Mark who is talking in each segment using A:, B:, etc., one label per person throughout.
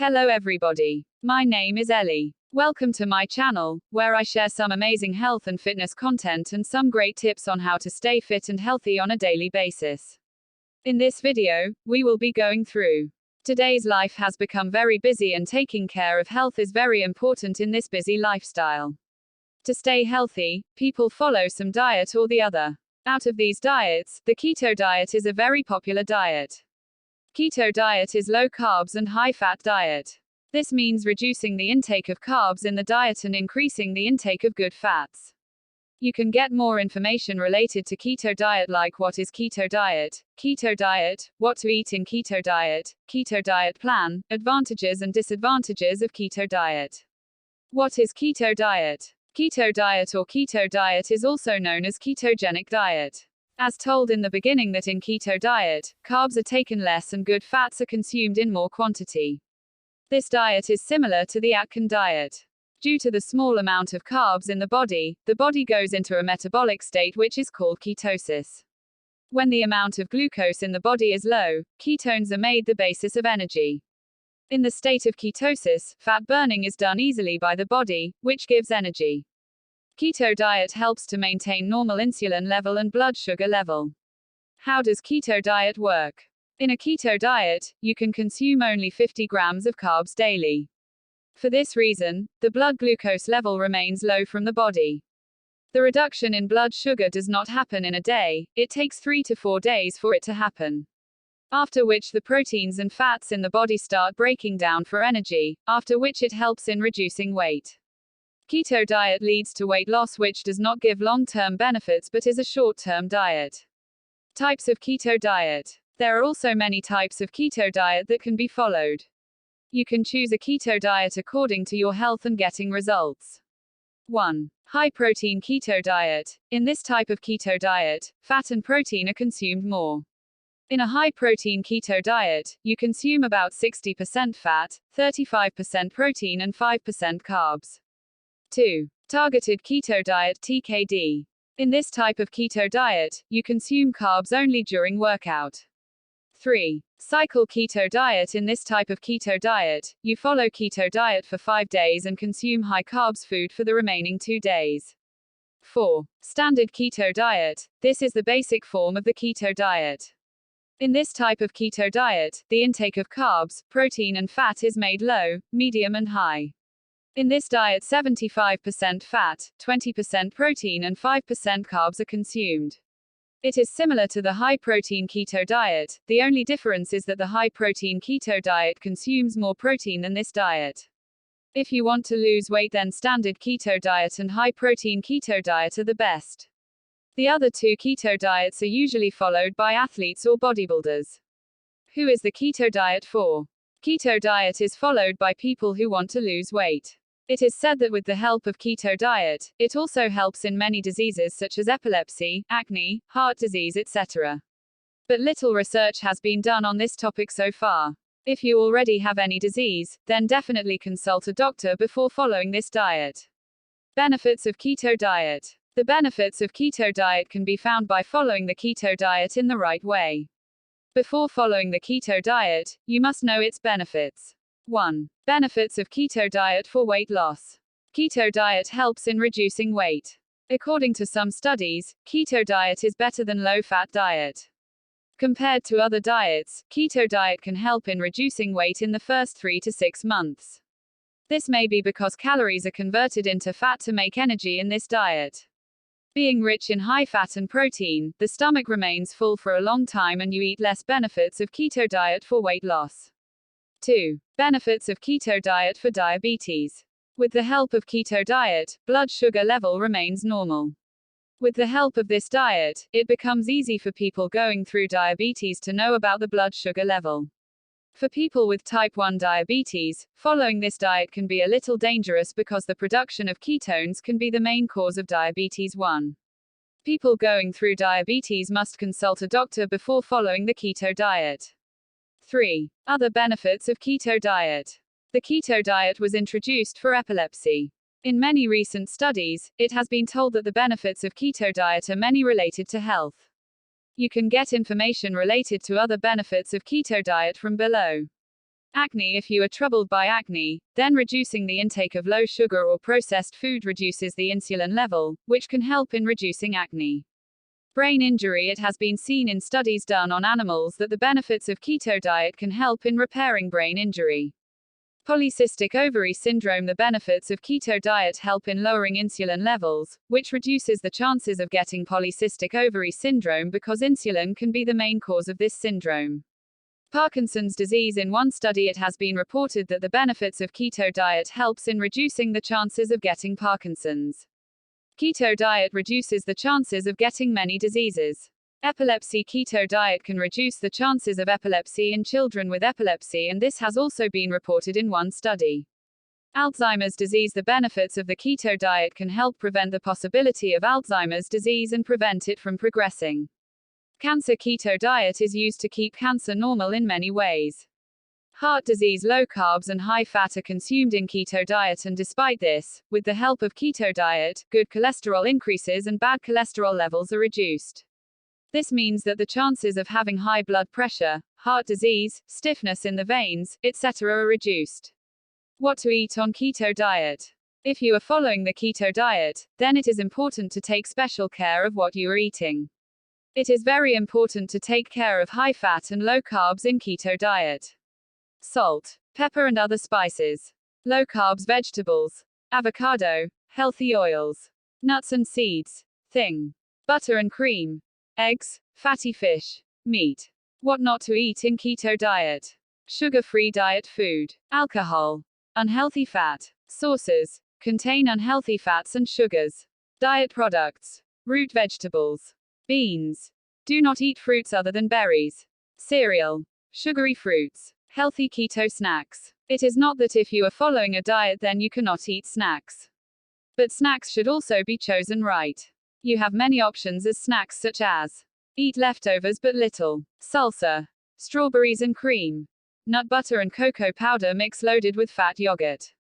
A: Hello everybody. My name is Ellie. Welcome to my channel, where I share some amazing health and fitness content and some great tips on how to stay fit and healthy on a daily basis. In this video, we will be going through. Today's life has become very busy and taking care of health is very important in this busy lifestyle. To stay healthy, people follow some diet or the other. Out of these diets, the keto diet is a very popular diet. Keto diet is low carbs and high fat diet. This means reducing the intake of carbs in the diet and increasing the intake of good fats. You can get more information related to keto diet like what is keto diet, what to eat in keto diet plan, advantages and disadvantages of keto diet. What is keto diet? Keto diet or keto diet is also known as ketogenic diet. As told in the beginning that in keto diet, carbs are taken less and good fats are consumed in more quantity. This diet is similar to the Atkin diet. Due to the small amount of carbs in the body goes into a metabolic state which is called ketosis. When the amount of glucose in the body is low, ketones are made the basis of energy. In the state of ketosis, fat burning is done easily by the body, which gives energy. Keto diet helps to maintain normal insulin level and blood sugar level. How does keto diet work? In a keto diet, you can consume only 50 grams of carbs daily. For this reason, the blood glucose level remains low from the body. The reduction in blood sugar does not happen in a day, it takes 3 to 4 days for it to happen. After which the proteins and fats in the body start breaking down for energy, after which it helps in reducing weight. Keto diet leads to weight loss which does not give long-term benefits but is a short-term diet. Types of keto diet. There are also many types of keto diet that can be followed. You can choose a keto diet according to your health and getting results. 1. High-protein keto diet. In this type of keto diet, fat and protein are consumed more. In a high-protein keto diet, you consume about 60% fat, 35% protein and 5% carbs. 2. Targeted keto diet (TKD). In this type of keto diet, you consume carbs only during workout. 3. Cycle keto diet. In this type of keto diet, you follow keto diet for 5 days and consume high carbs food for the remaining 2 days. 4. Standard keto diet. This is the basic form of the keto diet. In this type of keto diet, the intake of carbs, protein and fat is made low, medium and high. In this diet 75% fat, 20% protein and 5% carbs are consumed. It is similar to the high-protein keto diet, the only difference is that the high-protein keto diet consumes more protein than this diet. If you want to lose weight then standard keto diet and high-protein keto diet are the best. The other two keto diets are usually followed by athletes or bodybuilders. Who is the keto diet for? Keto diet is followed by people who want to lose weight. It is said that with the help of keto diet, it also helps in many diseases such as epilepsy, acne, heart disease, etc. But little research has been done on this topic so far. If you already have any disease, then definitely consult a doctor before following this diet. Benefits of keto diet. The benefits of keto diet can be found by following the keto diet in the right way. Before following the keto diet, you must know its benefits. 1. Benefits of keto diet for weight loss. Keto diet helps in reducing weight. According to some studies, keto diet is better than low-fat diet. Compared to other diets, keto diet can help in reducing weight in the first 3 to 6 months. This may be because calories are converted into fat to make energy in this diet. Being rich in high fat and protein, the stomach remains full for a long time and you eat less. Benefits of keto diet for weight loss. 2. Benefits of keto diet for diabetes. With the help of keto diet, blood sugar level remains normal. With the help of this diet, it becomes easy for people going through diabetes to know about the blood sugar level. For people with type 1 diabetes, following this diet can be a little dangerous because the production of ketones can be the main cause of diabetes 1. People going through diabetes must consult a doctor before following the keto diet. 3. Other benefits of keto diet. The keto diet was introduced for epilepsy. In many recent studies, it has been told that the benefits of keto diet are many related to health. You can get information related to other benefits of keto diet from below. Acne. If you are troubled by acne, then reducing the intake of low sugar or processed food reduces the insulin level, which can help in reducing acne. Brain injury. It has been seen in studies done on animals that the benefits of keto diet can help in repairing brain injury. Polycystic ovary syndrome. The benefits of keto diet help in lowering insulin levels, which reduces the chances of getting polycystic ovary syndrome because insulin can be the main cause of this syndrome. Parkinson's disease. In one study it has been reported that the benefits of keto diet helps in reducing the chances of getting Parkinson's. Keto diet reduces the chances of getting many diseases. Epilepsy. Keto diet can reduce the chances of epilepsy in children with epilepsy, and this has also been reported in one study. Alzheimer's disease. The benefits of the keto diet can help prevent the possibility of Alzheimer's disease and prevent it from progressing. Cancer. Keto diet is used to keep cancer normal in many ways. Heart disease. Low carbs and high fat are consumed in keto diet, and despite this, with the help of keto diet, good cholesterol increases and bad cholesterol levels are reduced. This means that the chances of having high blood pressure, heart disease, stiffness in the veins, etc. are reduced. What to eat on keto diet? If you are following the keto diet, then it is important to take special care of what you are eating. It is very important to take care of high fat and low carbs in keto diet. Salt, pepper and other spices. Low carbs vegetables. Avocado, healthy oils. Nuts and seeds. Thing. Butter and cream. Eggs, fatty fish, meat. What not to eat in keto diet? Sugar-free diet food. Alcohol. Unhealthy fat. Sauces. Contain unhealthy fats and sugars. Diet products. Root vegetables. Beans. Do not eat fruits other than berries. Cereal. Sugary fruits. Healthy keto snacks. It is not that if you are following a diet then you cannot eat snacks. But snacks should also be chosen right. You have many options as snacks, such as eat leftovers but little, salsa, strawberries and cream, nut butter and cocoa powder mix loaded with fat yogurt,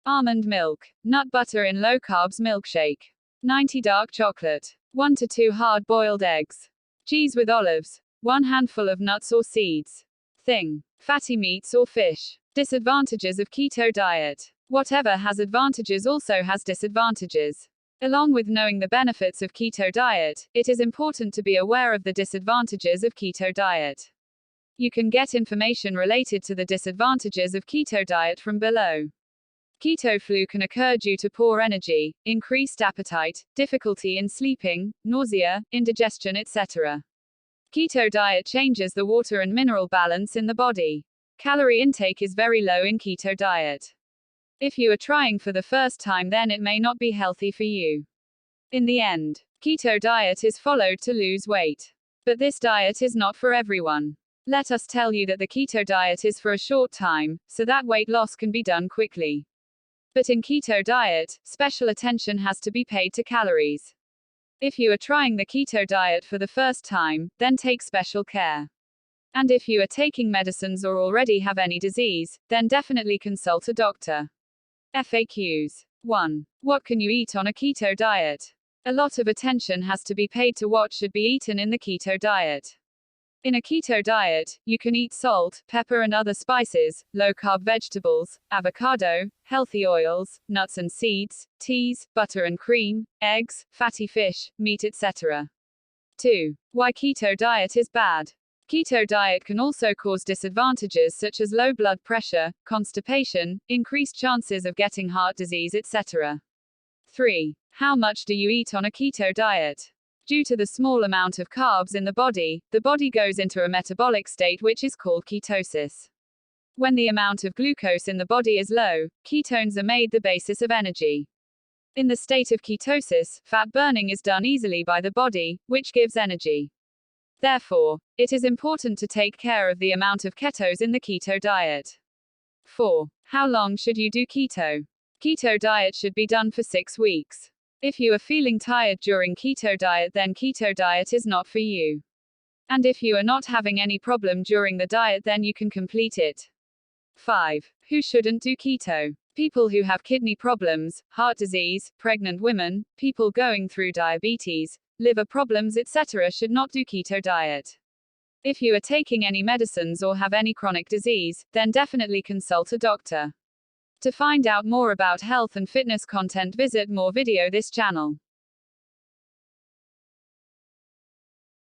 A: almond milk, nut butter in low carbs milkshake, 90 dark chocolate, 1 to 2 hard boiled eggs, cheese with olives, 1 handful of nuts or seeds. Thing. Fatty meats or fish. Disadvantages of keto diet. Whatever has advantages also has disadvantages. Along with knowing the benefits of keto diet, it is important to be aware of the disadvantages of keto diet. You can get information related to the disadvantages of keto diet from below. Keto flu can occur due to poor energy, increased appetite, difficulty in sleeping, nausea, indigestion, etc. Keto diet changes the water and mineral balance in the body. Calorie intake is very low in keto diet. If you are trying for the first time, then it may not be healthy for you. In the end, keto diet is followed to lose weight. But this diet is not for everyone. Let us tell you that the keto diet is for a short time, so that weight loss can be done quickly. But in keto diet, special attention has to be paid to calories. If you are trying the keto diet for the first time, then take special care. And if you are taking medicines or already have any disease, then definitely consult a doctor. FAQs. 1. What can you eat on a keto diet? A lot of attention has to be paid to what should be eaten in the keto diet. In a keto diet, you can eat salt, pepper and other spices, low-carb vegetables, avocado, healthy oils, nuts and seeds, teas, butter and cream, eggs, fatty fish, meat, etc. 2. Why keto diet is bad. Keto diet can also cause disadvantages such as low blood pressure, constipation, increased chances of getting heart disease, etc. 3. How much do you eat on a keto diet? Due to the small amount of carbs in the body goes into a metabolic state which is called ketosis. When the amount of glucose in the body is low, ketones are made the basis of energy. In the state of ketosis, fat burning is done easily by the body, which gives energy. Therefore, it is important to take care of the amount of ketos in the keto diet. 4. How long should you do keto? Keto diet should be done for 6 weeks. If you are feeling tired during keto diet, then keto diet is not for you. And if you are not having any problem during the diet, then you can complete it. 5. Who shouldn't do keto? People who have kidney problems, heart disease, pregnant women, people going through diabetes, liver problems, etc. should not do keto diet. If you are taking any medicines or have any chronic disease, then definitely consult a doctor. To find out more about health and fitness content, visit more video this channel.